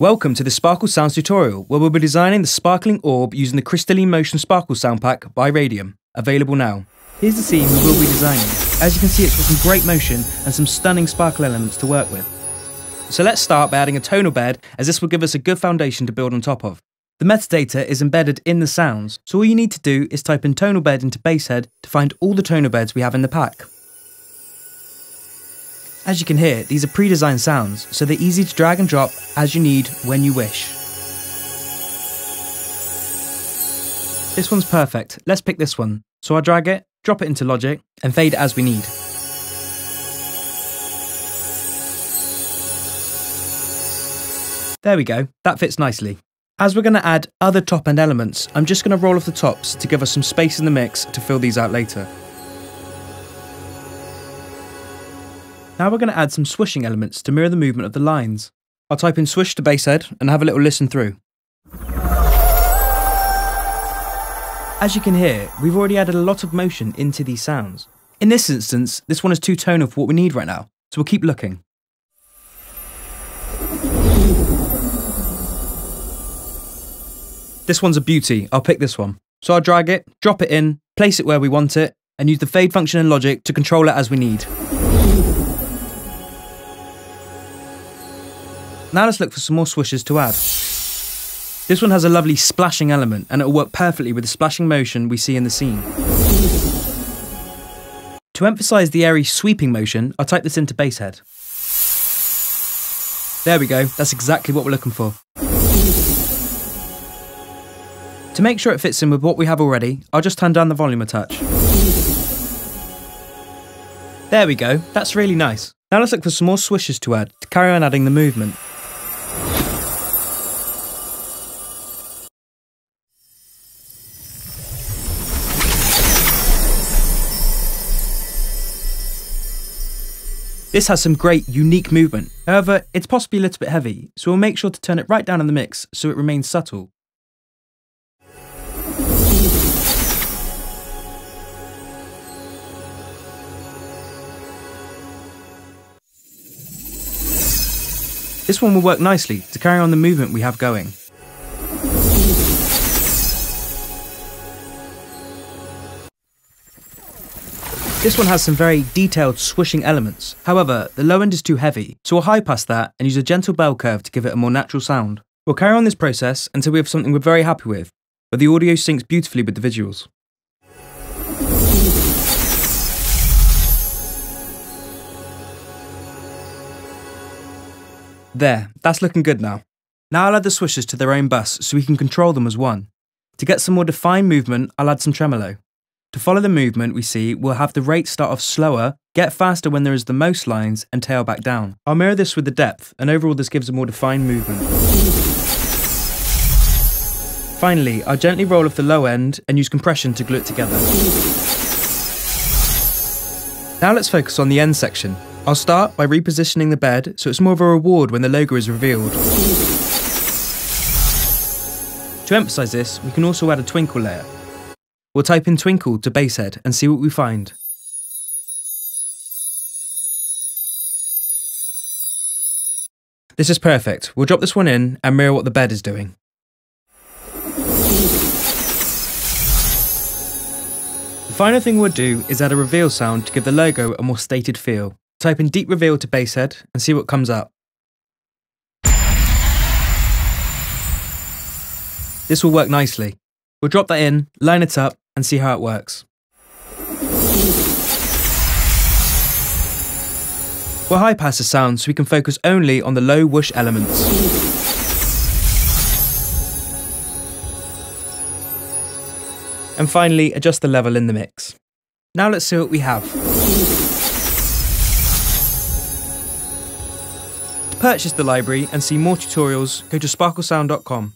Welcome to the Sparkle Sounds tutorial, where we'll be designing the sparkling orb using the Crystaline Motion Sparkle Sound pack by Radium, available now. Here's the scene we will be designing. As you can see, it's got some great motion and some stunning sparkle elements to work with. So let's start by adding a tonal bed, as this will give us a good foundation to build on top of. The metadata is embedded in the sounds, so all you need to do is type in tonal bed into basshead to find all the tonal beds we have in the pack. As you can hear, these are pre-designed sounds, so they're easy to drag and drop as you need when you wish. This one's perfect. Let's pick this one. So I'll drag it, drop it into Logic, and fade it as we need. There we go, that fits nicely. As we're going to add other top-end elements, I'm just going to roll off the tops to give us some space in the mix to fill these out later. Now we're going to add some swishing elements to mirror the movement of the lines. I'll type in swish to basshead and have a little listen through. As you can hear, we've already added a lot of motion into these sounds. In this instance, this one is too tonal for what we need right now, so we'll keep looking. This one's a beauty, I'll pick this one. So I'll drag it, drop it in, place it where we want it, and use the fade function in Logic to control it as we need. Now let's look for some more swishes to add. This one has a lovely splashing element, and it will work perfectly with the splashing motion we see in the scene. To emphasise the airy sweeping motion, I'll type this into basshead. There we go, that's exactly what we're looking for. To make sure it fits in with what we have already, I'll just turn down the volume a touch. There we go, that's really nice. Now let's look for some more swishes to add to carry on adding the movement. This has some great, unique movement. However, it's possibly a little bit heavy, so we'll make sure to turn it right down in the mix so it remains subtle. This one will work nicely to carry on the movement we have going. This one has some very detailed swishing elements. However, the low end is too heavy, so we'll high pass that and use a gentle bell curve to give it a more natural sound. We'll carry on this process until we have something we're very happy with, where the audio syncs beautifully with the visuals. There, that's looking good now. Now I'll add the swishes to their own bus so we can control them as one. To get some more defined movement, I'll add some tremolo. To follow the movement we see, we'll have the rate start off slower, get faster when there is the most lines, and tail back down. I'll mirror this with the depth, and overall this gives a more defined movement. Finally, I'll gently roll off the low end and use compression to glue it together. Now let's focus on the end section. I'll start by repositioning the bed so it's more of a reward when the logo is revealed. To emphasise this, we can also add a twinkle layer. We'll type in twinkle to basshead and see what we find. This is perfect. We'll drop this one in and mirror what the bed is doing. The final thing we'll do is add a reveal sound to give the logo a more stated feel. Type in deep reveal to basshead and see what comes up. This will work nicely. We'll drop that in, line it up, and see how it works. We'll high pass the sound so we can focus only on the low whoosh elements. And finally, adjust the level in the mix. Now let's see what we have. To purchase the library and see more tutorials, go to sparklesound.com.